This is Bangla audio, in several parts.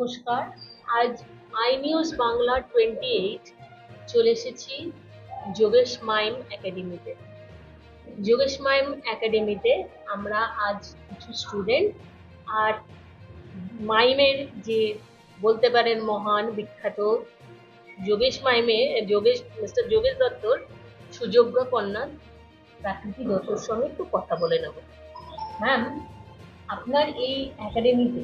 নমস্কার। আজ আই নিউজ বাংলা 28 চলে এসেছি যোগেশ মাইম একাডেমিতে। যোগেশ মাইম একাডেমিতে আমরা আজ কিছু স্টুডেন্ট আর মাইমের যে বলতে পারেন মহান বিখ্যাত যোগেশ মাইমে মিস্টার যোগেশ দত্তর সুযোগ্য কন্যা প্রাকৃতি দত্তর সঙ্গে একটু কথা বলে নেব। ম্যাম, আপনার এই একাডেমিতে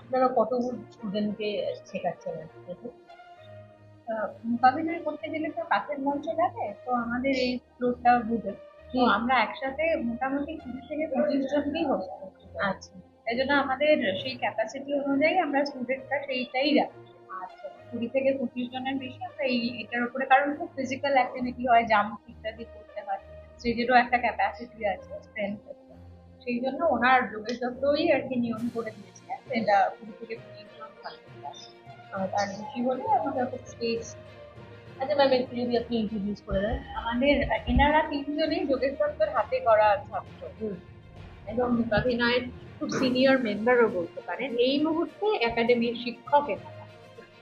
আপনারা কতগুলো স্টুডেন্টকে শেখাচ্ছেন? মোকাবিলায় করতে গেলে তো কাছের মঞ্চ লাগে, তো আমাদের এই ফ্লোরটা বুঝে তো আমরা একসাথে মোটামুটি 20 থেকে 25 জনকেই হোস্ট করছি। আচ্ছা এই জন্য আমাদের সেই ক্যাপাসিটি অনুযায়ী আমরা স্টুডেন্টটা সেইটাই রাখি। আচ্ছা 20 থেকে 25 জনের বেশি আমরা এটার উপরে, কারণ খুব ফিজিক্যাল অ্যাক্টিভিটি হয়, জাম্প ইত্যাদি করতে হয়, সেটারও একটা ক্যাপাসিটি আছে, স্ট্রেংথ আছে। সেই জন্য ওনার যোগেশ দত্তই আর কি নিয়ম করে দিয়েছিলেন এটা 20 থেকে 25 জন থাকবে class। আর বেশি হলে আমাদের স্টেজ। আচ্ছা ম্যাম, একটু যদি আপনি ইন্ট্রোডিউস করে দেন। আমাদের এনারা 3 জনেই যোগেশ দত্তর হাতে করা ছাত্র এবং অভিনয়ের খুব সিনিয়র মেম্বারও বলতে পারেন। এই মুহূর্তে একাডেমির শিক্ষক এনারা।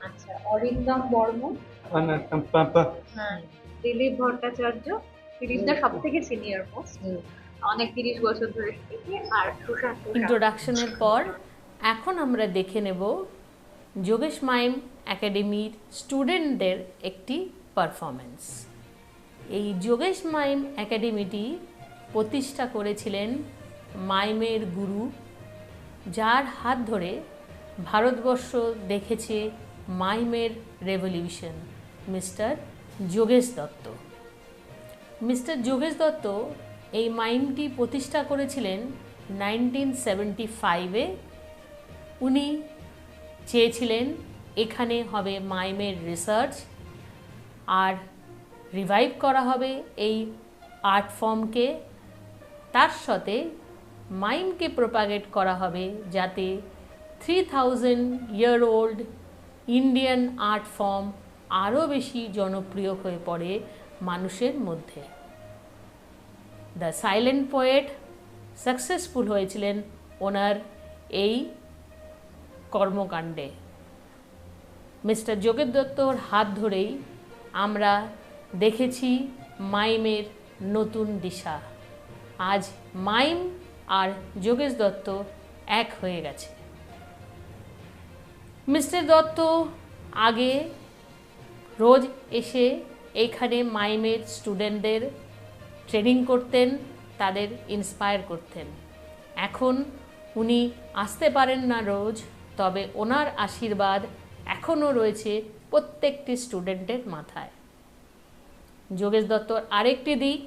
আচ্ছা, অরিন্দম বর্মন, হ্যাঁ, দিলীপ ভট্টাচার্য, দিলীপদা সব থেকে সিনিয়র মোস্ট, অনেক 30 বছর ধরে শিখেছে। আর সুশান্ত ইন্ট্রোডাকশনের পর এখন আমরা দেখে নেব যোগেশ মাইম একাডেমির স্টুডেন্টদের একটি পারফরমেন্স। এই যোগেশ মাইম একাডেমিটি প্রতিষ্ঠা করেছিলেন মাইমের গুরু, যার হাত ধরে ভারতবর্ষ দেখেছে মাইমের revolution, mister Yogesh Dutta. Mister Yogesh Dutta এই মাইমটি প্রতিষ্ঠা করেছিলেন 1975-এ। উনি চেয়েছিলেন এখানে হবে মাইমের রিসার্চ, আর রিভাইভ করা হবে এই আর্ট ফর্মকে, তার সাথে মাইমকে প্রোপাগেট করা হবে যাতে 3000-year-old ইন্ডিয়ান আর্ট ফর্ম আরও বেশি জনপ্রিয় হয়ে পড়ে মানুষের মধ্যে। দ্য সাইলেন্ট পোয়েট সাকসেসফুল হয়েছিলেন ওনার এই কর্মকাণ্ডে। মিস্টার যোগেশ দত্তর হাত ধরেই আমরা দেখেছি মাইমের নতুন দিশা। আজ মাইম আর যোগেশ দত্ত এক হয়ে গেছে। মিস্টার দত্ত আগে রোজ এসে এইখানে মাইমের স্টুডেন্টদের ট্রেনিং করতেন, তাদের ইন্সপায়ার করতেন। এখন উনি আসতে পারেন না রোজ, তবে ওনার আশীর্বাদ এখনও রয়েছে প্রত্যেকটি স্টুডেন্টের মাথায়। যোগেশ দত্তর আরেকটি দিক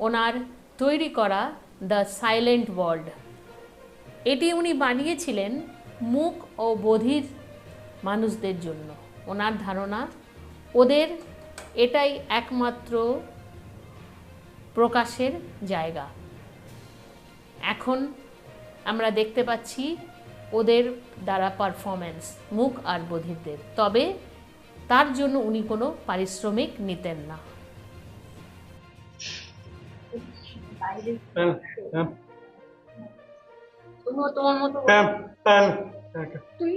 ওনার তৈরি করা দ্য সাইলেন্ট ওয়ার্ল্ড। এটি উনি বানিয়েছিলেন মূক ও বধির মানুষদের জন্য। ওনার ধারণা ওদের এটাই একমাত্র প্রকাশের জায়গা। এখন আমরা দেখতে পাচ্ছি ওদের দ্বারা পারফরমেন্স মূক আর বধিরদের, তবে তার জন্য উনি কোনো পারিশ্রমিক নিতেন না। তোমার মতো তুই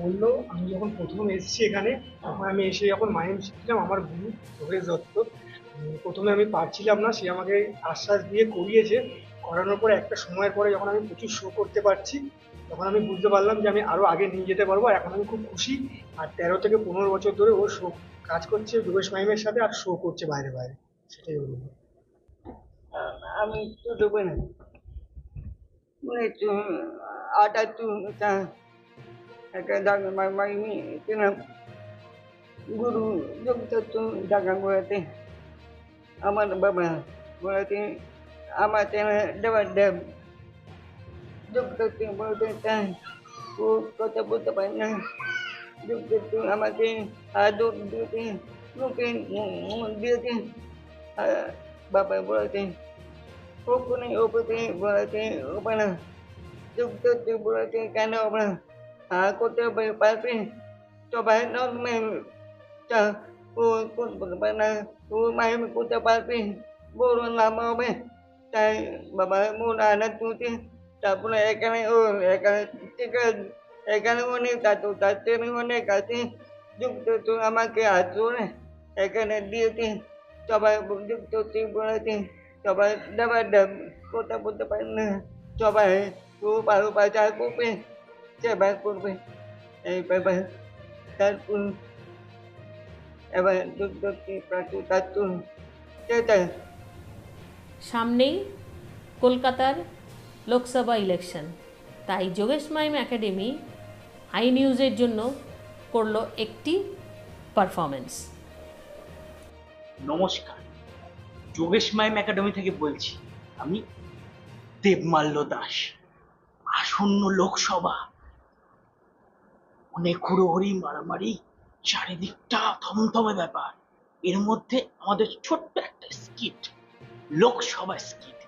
বললো আমি যখন প্রথম এসেছি এখানে, তখন আমি এসে যখন মাইম শিখছিলাম আমার গুরু যোগেশ দত্ত, প্রথমে আমি পারছিলাম না, সে আমাকে আশ্বাস দিয়ে করিয়েছে। করানোর পরে একটা সময়ের পরে যখন আমি প্রচুর শো করতে পারছি, তখন আমি বুঝতে পারলাম যে আমি আরো আগে নিয়ে যেতে পারবো। আর এখন আমি খুব খুশি। আর 13 থেকে 15 বছর ধরে ও শো কাজ করছে যোগেশ মাইমের সাথে, আর শো করছে বাইরে বাইরে, সেটাই বলবো। আমি ছোটবেলা itu ada tuh kita kadang mai ini kena guru dokter tuh dagang berarti aman baba berarti amat dapat যোগদাতে বলতে চাই ও কথা বলতে পারি না যোগদাতে আমাকে আদর দিয়েছে মুখে দিয়েছে বাবা বলেছে ওখানে ওপরে বলেছে ওখানে যোগদাতে বলেছে কেন আমরা করতে পারবে সবাই নর্মে ও করতে পারে না ও মায়ের করতে পারবে বড় নাম হবে তাই বাবা মন আনা তুলছে তারপরে এখানে ও এখানে থেকে এখানে অনেক দাদু দাদের অনেক আছে যুক্ত তো আমাকে আসলে এখানে দিয়েছে সবাই যুক্ত বলেছে সবাই দাবার কথা বলতে পারে না সবাই ও ভালো বাজার করবে সেবা করবে এইভাবে তারপর এবার যুক্ত প্রাচুর সেটাই সামনেই কলকাতার লোকসভা ইলেকশন, তাই যোগেশ মাইম একাডেমি হাই নিউজের জন্য করলো একটি পারফরমেন্স। নমস্কার, যোগেশ মাইম একাডেমি থেকে বলছি আমি দেবমাল্য দাস। আসন্ন লোকসভা, অনেক হুড়োহুড়ি মারামারি, চারিদিকটা থমথমে ব্যাপার, এর মধ্যে আমাদের ছোট্ট একটা স্কিট, লোকসভা স্কিট।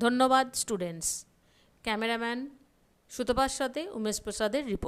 ধন্যবাদ স্টুডেন্টস। ক্যামেরাম্যান সুতপার সাথে উমেশ প্রসাদের রিপোর্ট।